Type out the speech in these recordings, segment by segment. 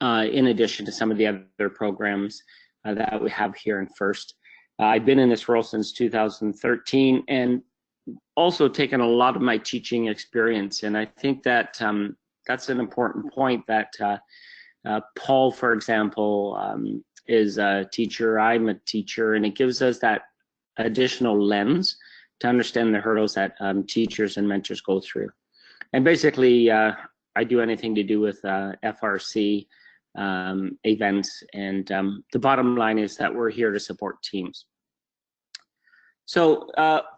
in addition to some of the other programs that we have here in FIRST. I've been in this role since 2013 and also taken a lot of my teaching experience. And I think that that's an important point that Paul, for example, is a teacher, I'm a teacher, and it gives us that additional lens to understand the hurdles that teachers and mentors go through. And basically, I do anything to do with FRC events, and the bottom line is that we're here to support teams. So,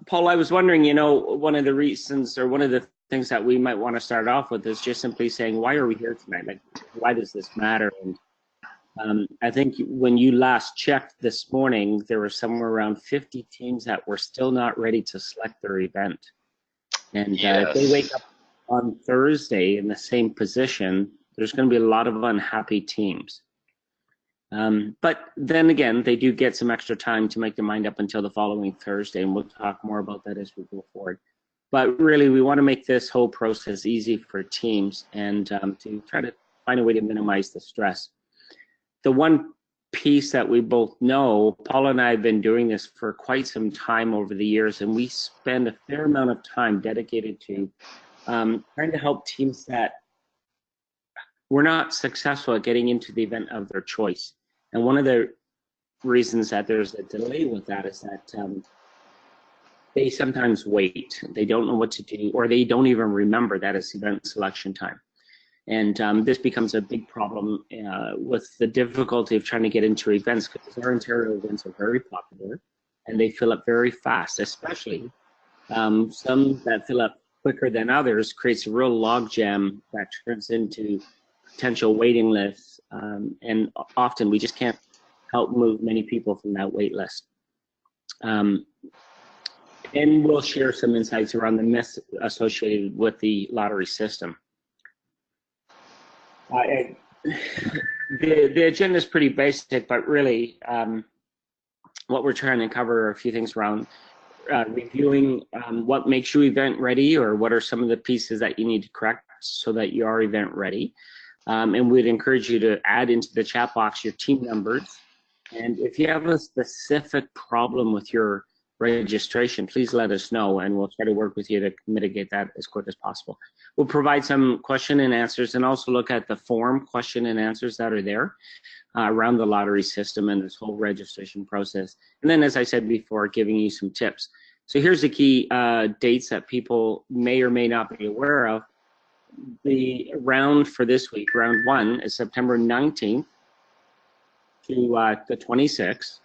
Paul, I was wondering, you know, one of the reasons or one of the things that we might want to start off with is just simply saying, why are we here tonight? Like, why does this matter? And I think when you last checked this morning, there were somewhere around 50 teams that were still not ready to select their event. And if they wake up on Thursday in the same position, there's going to be a lot of unhappy teams. But then again, they do get some extra time to make their mind up until the following Thursday, and we'll talk more about that as we go forward. But really, we want to make this whole process easy for teams and to try to find a way to minimize the stress. The one piece that we both know, Paul and I have been doing this for quite some time over the years, and we spend a fair amount of time dedicated to trying to help teams that were not successful at getting into the event of their choice. And one of the reasons that there's a delay with that is that they sometimes wait. They don't know what to do, or they don't even remember that it's event selection time. And this becomes a big problem with the difficulty of trying to get into events, because our Ontario events are very popular and they fill up very fast, especially some that fill up quicker than others creates a real logjam that turns into potential waiting lists, and often we just can't help move many people from that wait list. And we'll share some insights around the myths associated with the lottery system. The agenda is pretty basic, but really what we're trying to cover are a few things around reviewing what makes you event ready, or what are some of the pieces that you need to correct so that you are event ready. And we'd encourage you to add into the chat box your team numbers. And if you have a specific problem with your registration, please let us know, and we'll try to work with you to mitigate that as quick as possible. We'll provide some question and answers, and also look at the form question and answers that are there around the lottery system and this whole registration process. And then, as I said before, giving you some tips. So here's the key dates that people may or may not be aware of. The round for this week, round one, is September 19th to the 26th.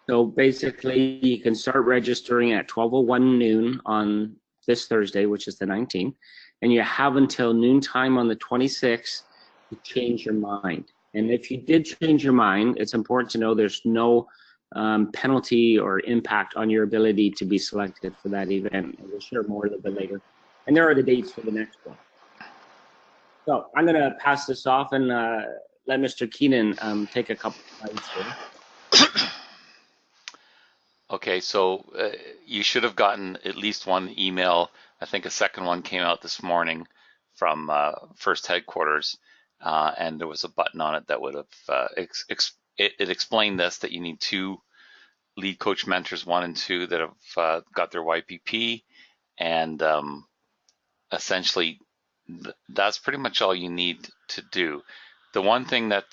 So basically, you can start registering at 12:01 noon on this Thursday, which is the 19th, and you have until noontime on the 26th to change your mind. And if you did change your mind, it's important to know there's no penalty or impact on your ability to be selected for that event. And we'll share more a little bit later. And there are the dates for the next one. So I'm going to pass this off and let Mr. Keenan take a couple of slides here. Okay, so you should have gotten at least one email. I think a second one came out this morning from FIRST headquarters, and there was a button on it that would have it explained this, that you need 2 lead coach mentors, 1 and 2, that have got their YPP, and essentially that's pretty much all you need to do. The one thing that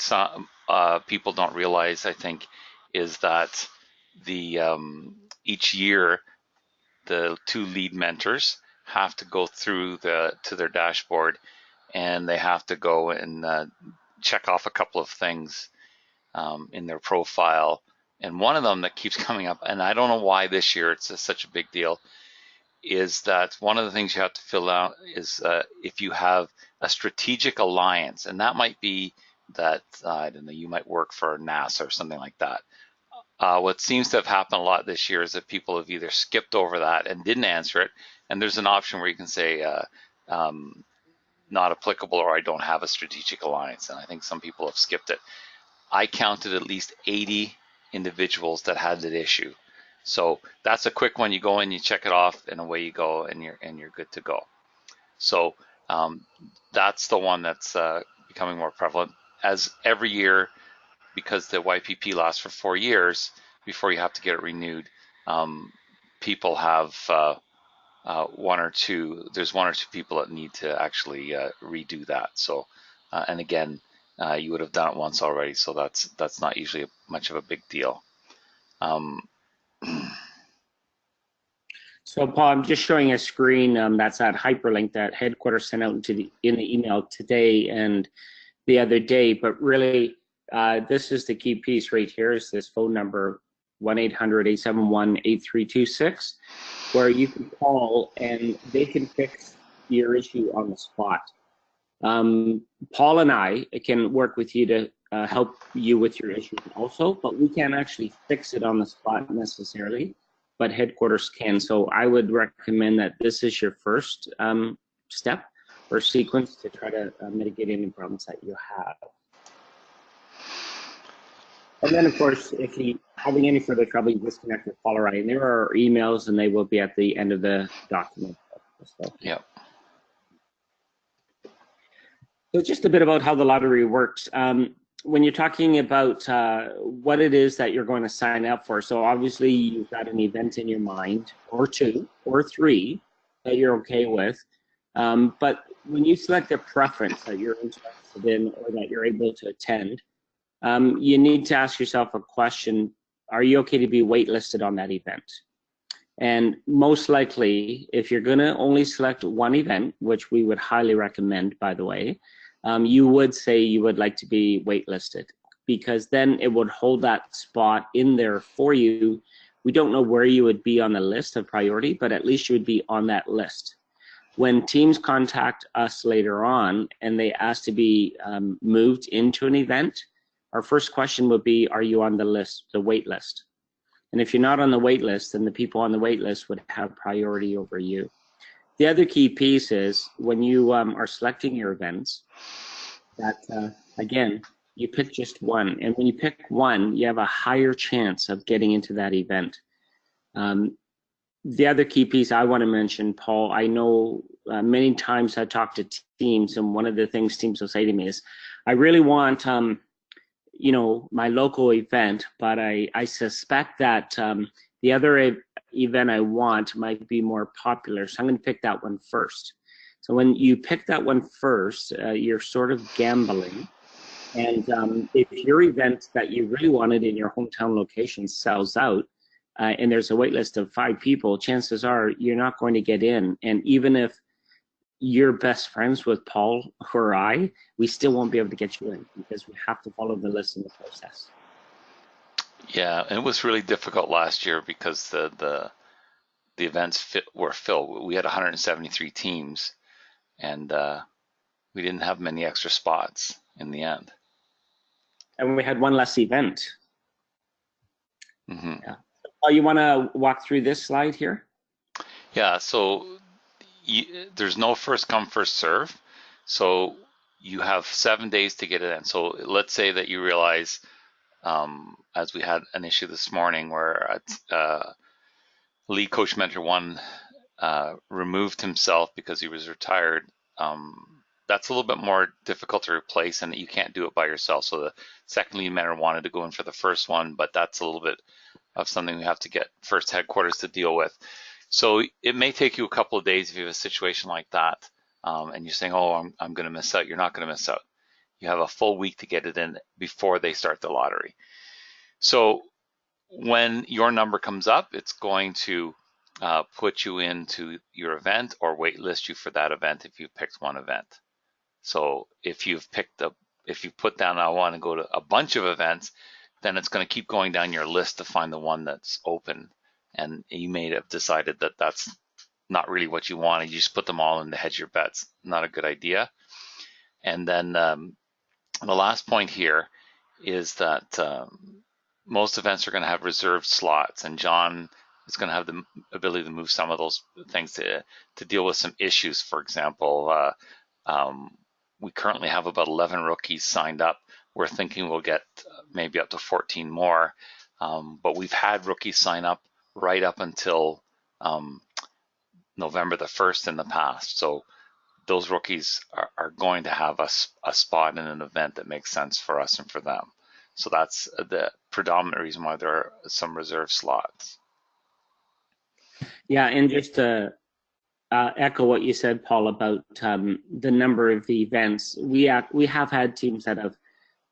people don't realize, I think, is that each year the 2 lead mentors have to go through to their dashboard, and they have to go and check off a couple of things in their profile. And one of them that keeps coming up, and I don't know why this year it's such a big deal, is that one of the things you have to fill out is if you have a strategic alliance, and that might be that, I don't know, you might work for NASA or something like that. What seems to have happened a lot this year is that people have either skipped over that and didn't answer it, and there's an option where you can say not applicable, or I don't have a strategic alliance, and I think some people have skipped it. I counted at least 80 individuals that had that issue. So that's a quick one. You go in, you check it off, and away you go, and you're good to go. So that's the one that's becoming more prevalent. as every year, because the YPP lasts for 4 years before you have to get it renewed, people have there's one or two people that need to actually redo that. So, and again, you would have done it once already, so that's not usually much of a big deal. So Paul, I'm just showing a screen that's that hyperlink that headquarters sent out in the email today and the other day. But really, this is the key piece right here. Is this phone number 1-800-871-8326, where you can call and they can fix your issue on the spot. Paul and I can work with you to help you with your issue also, but we can't actually fix it on the spot necessarily, but headquarters can. So I would recommend that this is your first step or sequence to try to mitigate any problems that you have. And then, of course, if you're having any further trouble, you disconnect your caller ID. And there are emails, and they will be at the end of the document. Yeah. So just a bit about how the lottery works. When you're talking about what it is that you're going to sign up for, so obviously you've got an event in your mind, or two, or three, that you're okay with. But when you select a preference that you're interested in or that you're able to attend, you need to ask yourself a question: are you okay to be waitlisted on that event? And most likely, if you're going to only select one event, which we would highly recommend, by the way, you would say you would like to be waitlisted, because then it would hold that spot in there for you. We don't know where you would be on the list of priority, but at least you would be on that list. When teams contact us later on and they ask to be moved into an event, our first question would be, are you on the list, the wait list? And if you're not on the wait list, then the people on the wait list would have priority over you. The other key piece is when you are selecting your events, that again, you pick just one. And when you pick one, you have a higher chance of getting into that event. The other key piece I want to mention, Paul, I know many times I talk to teams, and one of the things teams will say to me is, I really want you know, my local event, but I suspect that the other event I want might be more popular, so I'm going to pick that one first. So when you pick that one first, you're sort of gambling. And if your event that you really wanted in your hometown location sells out, and there's a wait list of 5 people, chances are you're not going to get in. And even if you're best friends with Paul or I, we still won't be able to get you in because we have to follow the list in the process. Yeah, and it was really difficult last year because the events were filled. We had 173 teams, and we didn't have many extra spots in the end. And we had one less event. Mm-hmm. Yeah. Oh, you want to walk through this slide here? Yeah, so there's no first come, first serve. So you have 7 days to get it in. So let's say that you realize, as we had an issue this morning where lead coach mentor 1 removed himself because he was retired. That's a little bit more difficult to replace, and you can't do it by yourself. So the second lead mentor wanted to go in for the first one, but that's a little bit of something we have to get first headquarters to deal with. So it may take you a couple of days if you have a situation like that, and you're saying, oh, I'm going to miss out. You're not going to miss out. You have a full week to get it in before they start the lottery. So when your number comes up, it's going to put you into your event or waitlist you for that event if you've picked one event. So if you've put down I want to go to a bunch of events, then it's going to keep going down your list to find the one that's open. And you may have decided that that's not really what you want. You just put them all in to hedge your bets. Not a good idea. And then the last point here is that most events are going to have reserved slots, and John is going to have the ability to move some of those things to deal with some issues. For example, we currently have about 11 rookies signed up. We're thinking we'll get maybe up to 14 more, but we've had rookies sign up right up until November the 1st in the past. So those rookies are going to have a spot in an event that makes sense for us and for them. So that's the predominant reason why there are some reserve slots. Yeah, and just to echo what you said, Paul, about the number of events, we have had teams that have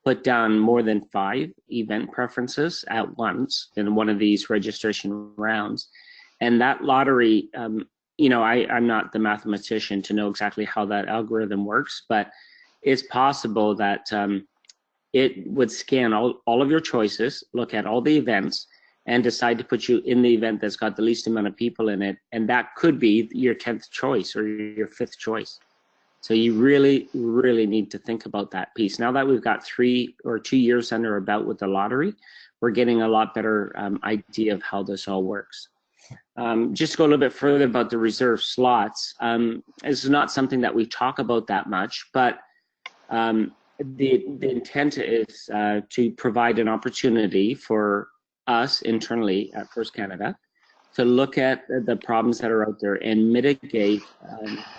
put down more than 5 event preferences at once in one of these registration rounds. And that lottery, you know, I'm not the mathematician to know exactly how that algorithm works, but it's possible that it would scan all of your choices, look at all the events, and decide to put you in the event that's got the least amount of people in it. And that could be your 10th choice or your 5th choice. So you really, really need to think about that piece. Now that we've got 3 or 2 years under our belt with the lottery, we're getting a lot better idea of how this all works. Just to go a little bit further about the reserve slots, this is not something that we talk about that much, but the intent is to provide an opportunity for us internally at First Canada to look at the problems that are out there and mitigate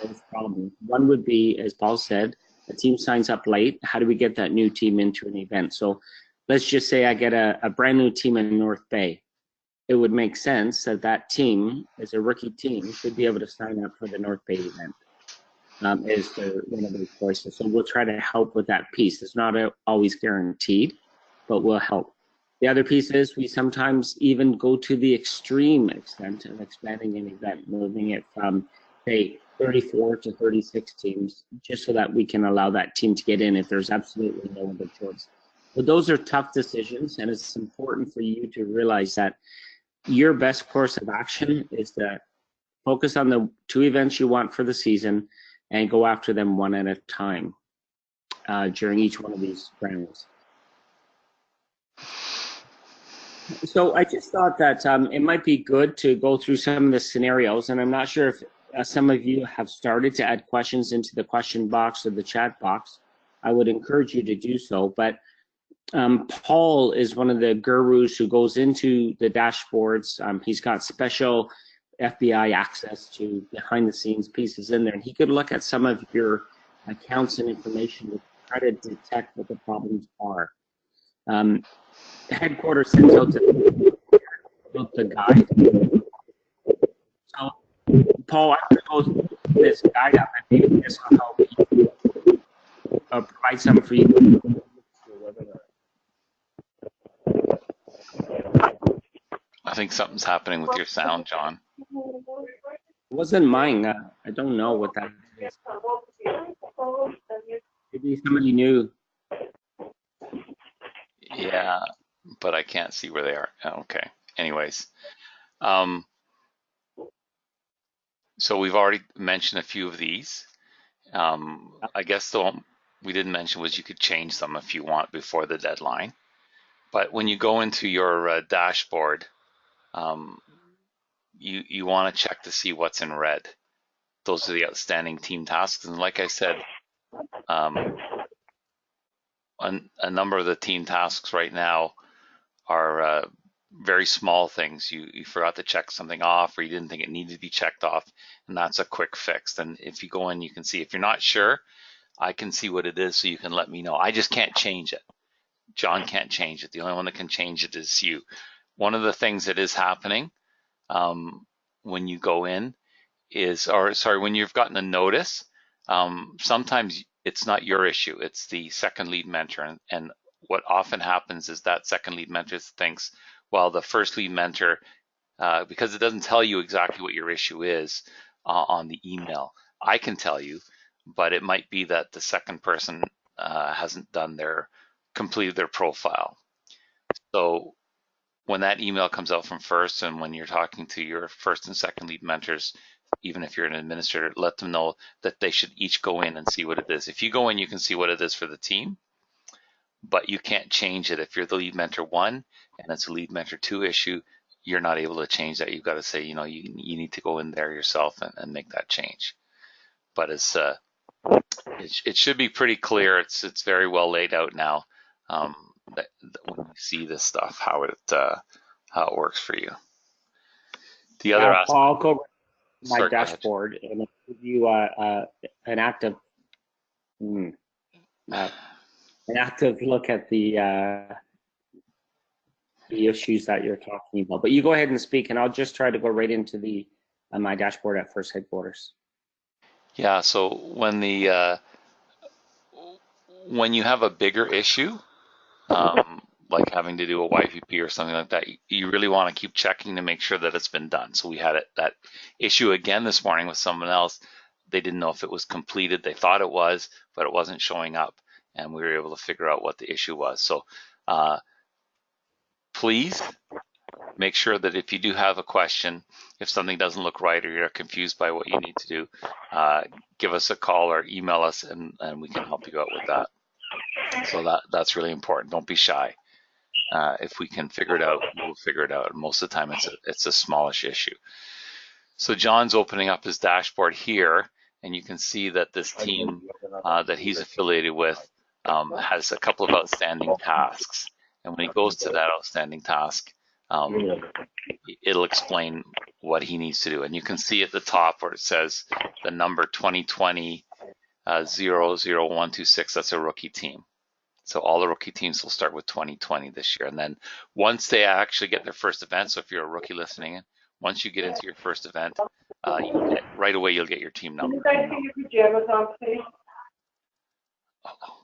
those problems. One would be, as Paul said, a team signs up late. How do we get that new team into an event? So let's just say I get a brand new team in North Bay. It would make sense that that team, as a rookie team, should be able to sign up for the North Bay event as one of their choices. So we'll try to help with that piece. It's not always guaranteed, but we'll help. The other piece is we sometimes even go to the extreme extent of expanding an event, moving it from, say, 34 to 36 teams, just so that we can allow that team to get in if there's absolutely no other choice. But those are tough decisions, and it's important for you to realize that your best course of action is to focus on the 2 events you want for the season and go after them one at a time during each one of these rounds. So I just thought that it might be good to go through some of the scenarios, and I'm not sure if some of you have started to add questions into the question box or the chat box. I would encourage you to do so, but Paul is one of the gurus who goes into the dashboards. He's got special FBI access to behind the scenes pieces in there, and he could look at some of your accounts and information to try to detect what the problems are. Headquarters sends out the guide. So, Paul, I'm going to go this guide up, and maybe this will help you provide some for you. I think something's happening with your sound, John. It wasn't mine. I don't know what that is. Maybe somebody knew. Yeah, but I can't see where they are. Okay. Anyways, so we've already mentioned a few of these. I guess the one we didn't mention was you could change them if you want before the deadline. But when you go into your dashboard, you want to check to see what's in red. Those are the outstanding team tasks. And like I said, a number of the team tasks right now are very small things. You forgot to check something off, or you didn't think it needed to be checked off, and that's a quick fix. And if you go in, you can see. If you're not sure, I can see what it is, so you can let me know. I just can't change it. John can't change it. The only one that can change it is you. One of the things that is happening when you go in is, or sorry, when you've gotten a notice, sometimes it's not your issue, it's the second lead mentor. And what often happens is that second lead mentor thinks, well, the first lead mentor, because it doesn't tell you exactly what your issue is on the email. I can tell you, but it might be that the second person hasn't completed their profile. So when that email comes out from first, and when you're talking to your first and second lead mentors, even if you're an administrator, let them know that they should each go in and see what it is. If you go in, you can see what it is for the team, but you can't change it. If you're the lead mentor 1 and it's a lead mentor 2 issue, you're not able to change that. You've got to say, you know, you need to go in there yourself and make that change. But it's it should be pretty clear. It's very well laid out now. That when you see this stuff, how it works for you. The other Paul, my Sorry, go ahead. dashboard and it'll give you an active look at the issues that you're talking about. But you go ahead and speak, and I'll just try to go right into the my dashboard at First Headquarters. Yeah, so when you have a bigger issue, like having to do a YPP or something like that, you really want to keep checking to make sure that it's been done. So we had that issue again this morning with someone else. They didn't know if it was completed. They thought it was, but it wasn't showing up, and we were able to figure out what the issue was. So please make sure that if you do have a question, if something doesn't look right or you're confused by what you need to do, give us a call or email us, and we can help you out with that. So that's really important. Don't be shy. If we can figure it out, we'll figure it out. Most of the time, it's a smallish issue. So John's opening up his dashboard here, and you can see that this team that he's affiliated with has a couple of outstanding tasks. And when he goes to that outstanding task, it'll explain what he needs to do. And you can see at the top where it says the number 2020 00126, that's a rookie team. So all the rookie teams will start with 2020 this year. And then once they actually get their first event, so if you're a rookie listening in, once you get into your first event, right away you'll get your team number. Can you take your pajamas on, please? Uh-oh.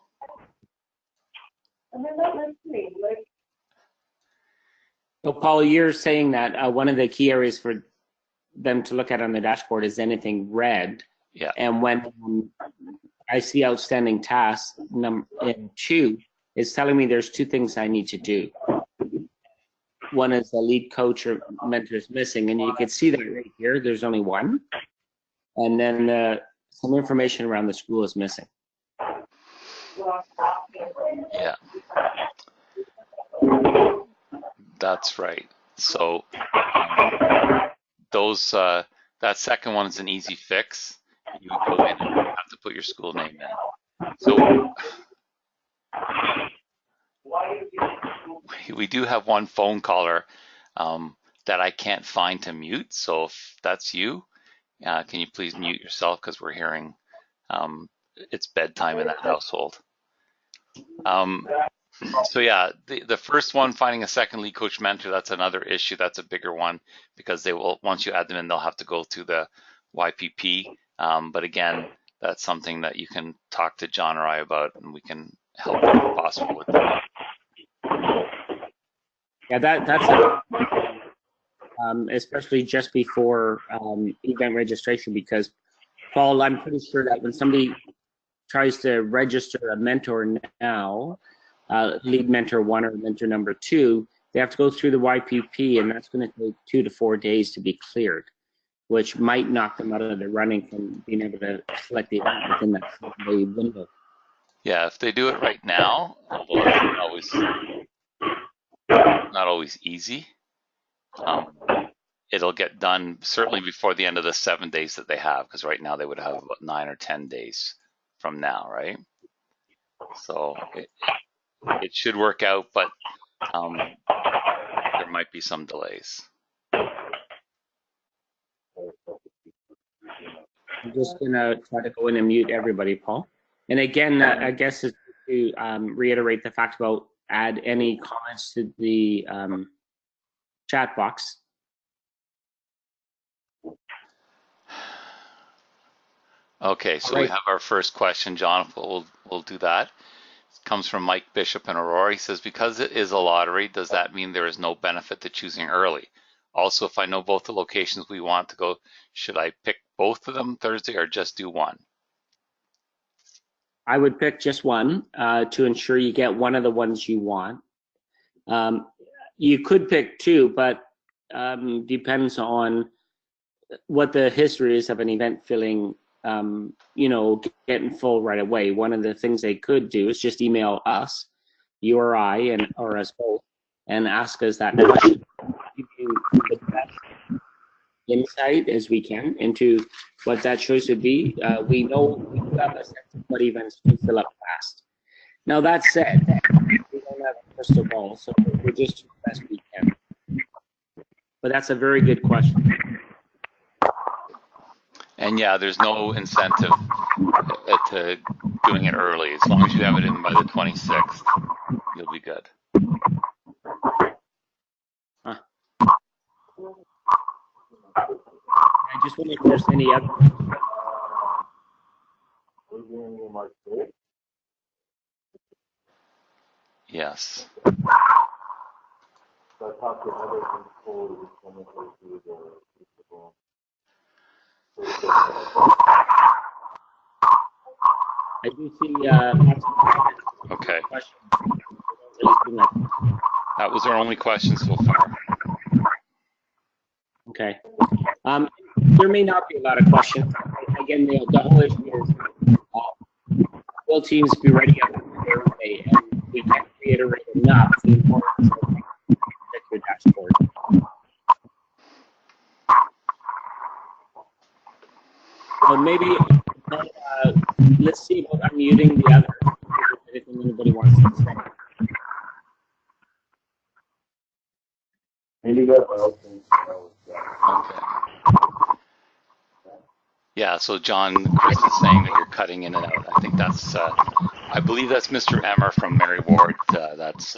And they're not listening. Like, So Paul, you're saying that one of the key areas for them to look at on the dashboard is anything red. Yeah. And when I see outstanding tasks in 2, it's telling me there's 2 things I need to do. One is the lead coach or mentor is missing, and you can see that right here. There's only 1, and then some information around the school is missing. Yeah. That's right. So that second one is an easy fix. You go in and you have to put your school name in. So we do have one phone caller that I can't find to mute. So if that's you, can you please mute yourself, because we're hearing it's bedtime in that household. So yeah, the first one, finding a second lead coach mentor, that's another issue. That's a bigger one, because they will, once you add them in, they'll have to go through the YPP. But again, that's something that you can talk to John or I about, and we can help you if possible with that. Yeah, that's especially just before event registration, because Paul, I'm pretty sure that when somebody tries to register a mentor now, lead mentor 1 or mentor number 2, they have to go through the YPP, and that's going to take 2 to 4 days to be cleared, which might knock them out of the running from being able to select the event within that 4-day window. Yeah, if they do it right now, although it's not always easy, it'll get done certainly before the end of the 7 days that they have, because right now they would have about 9 or 10 days from now, right? So it should work out, but there might be some delays. I'm just going to try to go in and mute everybody, Paul. And again, I guess is to reiterate the fact about add any comments to the chat box. Okay, so we have our first question, John. We'll do that. It comes from Mike Bishop in Aurora. He says, because it is a lottery, does that mean there is no benefit to choosing early? Also, if I know both the locations we want to go, should I pick both of them Thursday or just do one? I would pick just one to ensure you get one of the ones you want. You could pick 2, but depends on what the history is of an event filling, getting full right away. One of the things they could do is just email us, you or I, or us both, and ask us that question. Give you the best insight as we can into what that choice would be. We know we have a sense of what events do fill up fast. Now that said, we don't have a crystal ball, so we're just doing the best we can. But that's a very good question. And yeah, there's no incentive to doing it early. As long as you have it in by the 26th, you'll be good. Huh. I just wonder if there's any other. Yes. I do see lots of Okay. questions. That was our only question so far. Okay. There may not be a lot of questions. Again, the whole issue is will teams be ready on Thursday, and we can't reiterate enough the importance of your dashboard. So maybe let's see about unmuting the other. If anybody wants to say. Okay. Yeah, so John, Chris is saying that you're cutting in and out. I think that's, I believe that's Mr. Emmer from Mary Ward that's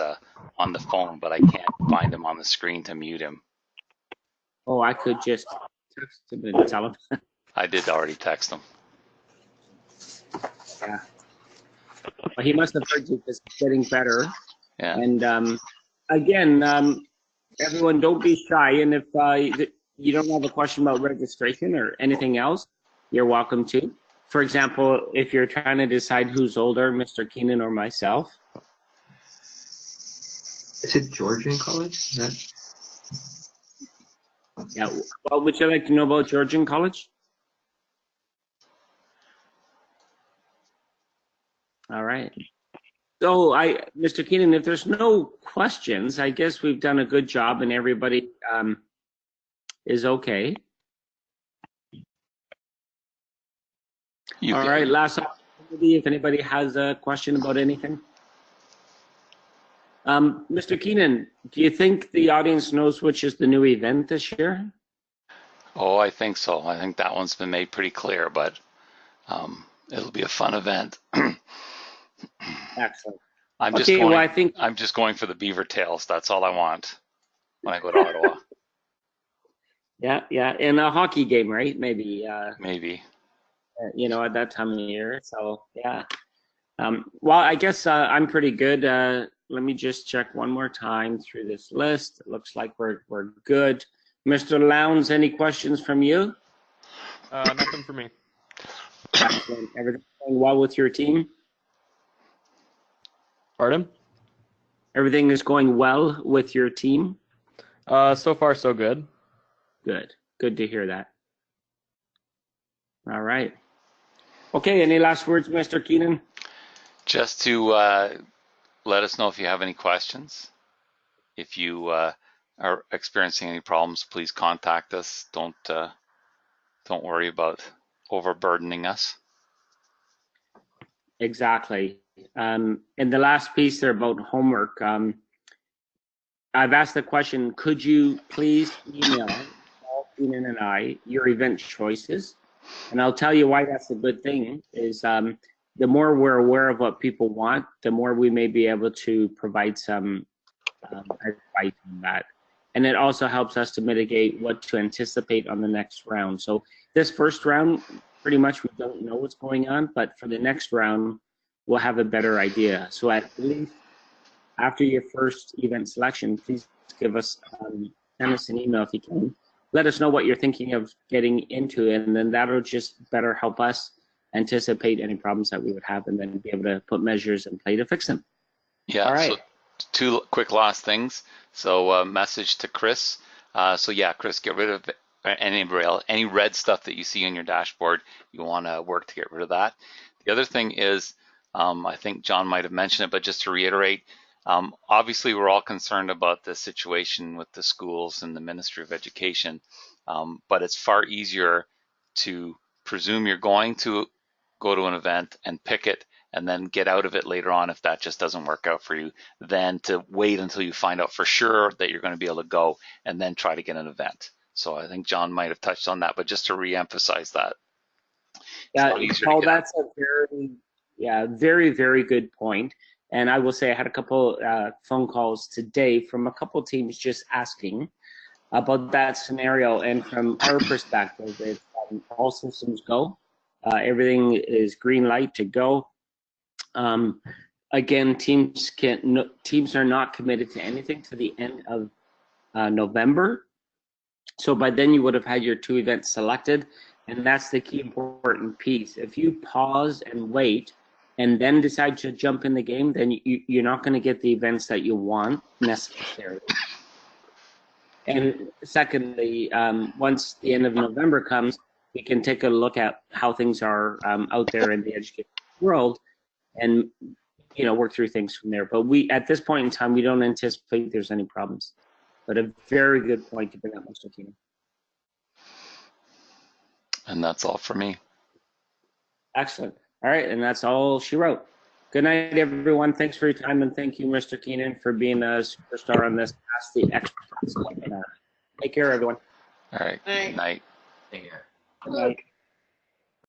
on the phone, but I can't find him on the screen to mute him. Oh, I could just text him and tell him. I did already text him. Yeah. Well, he must have heard you because it's getting better. Yeah. And again, everyone, don't be shy. And if you don't have a question about registration or anything else, you're welcome to. For example, if you're trying to decide who's older, Mr. Keenan or myself. Is it Georgian College? Is that? Yeah. What would you like to know about Georgian College? All right. So, Mr. Keenan, if there's no questions, I guess we've done a good job and everybody is okay. All right, last opportunity if anybody has a question about anything. Mr. Keenan, do you think the audience knows which is the new event this year? Oh, I think so. I think that one's been made pretty clear, but it'll be a fun event. Excellent. I'm just going for the beaver tails. That's all I want when I go to Ottawa. Yeah, and a hockey game, right? Maybe. Maybe. You know, at that time of year. So yeah. Well, I guess I'm pretty good. Let me just check one more time through this list. It looks like we're good. Mr. Lowndes, any questions from you? Nothing for me. Excellent. Everything going well with your team? Pardon? Everything is going well with your team? So far, so good. Good. Good to hear that. All right. Okay, any last words, Mr. Keenan? Just to let us know if you have any questions. If you are experiencing any problems, please contact us. Don't worry about overburdening us. Exactly. And the last piece there about homework. I've asked the question, could you please email Paul, Keenan, and I your event choices? And I'll tell you why that's a good thing is the more we're aware of what people want, the more we may be able to provide some advice on that. And it also helps us to mitigate what to anticipate on the next round. So this first round, pretty much we don't know what's going on, but for the next round, we'll have a better idea. So at least after your first event selection, please give us, send us an email if you can. Let us know what you're thinking of getting into, and then that'll just better help us anticipate any problems that we would have and then be able to put measures in play to fix them. Yeah, all right. So two quick last things. So message to Chris. So yeah, Chris, get rid of any red stuff that you see on your dashboard. You want to work to get rid of that. The other thing is, I think John might have mentioned it, but just to reiterate, obviously we're all concerned about the situation with the schools and the Ministry of Education, but it's far easier to presume you're going to go to an event and pick it and then get out of it later on if that just doesn't work out for you, than to wait until you find out for sure that you're going to be able to go and then try to get an event. So I think John might have touched on that, but just to re-emphasize that. It's a lot easier Paul, to get. that's a very good point. And I will say I had a couple phone calls today from a couple teams just asking about that scenario. And from our perspective, it's all systems go. Everything is green light to go. Again, teams are not committed to anything to the end of November. So by then you would have had your 2 events selected, and that's the key important piece. If you pause and wait and then decide to jump in the game, then you're not going to get the events that you want necessarily. And secondly, once the end of November comes, we can take a look at how things are out there in the education world and work through things from there. But at this point in time, we don't anticipate there's any problems. But a very good point to bring up, Mr. Keenan. And that's all for me. Excellent. All right, and that's all she wrote. Good night, everyone. Thanks for your time, and thank you, Mr. Keenan, for being a superstar on this Ask the Experts webinar. Take care, everyone. All right. Good night. Take care. Good night.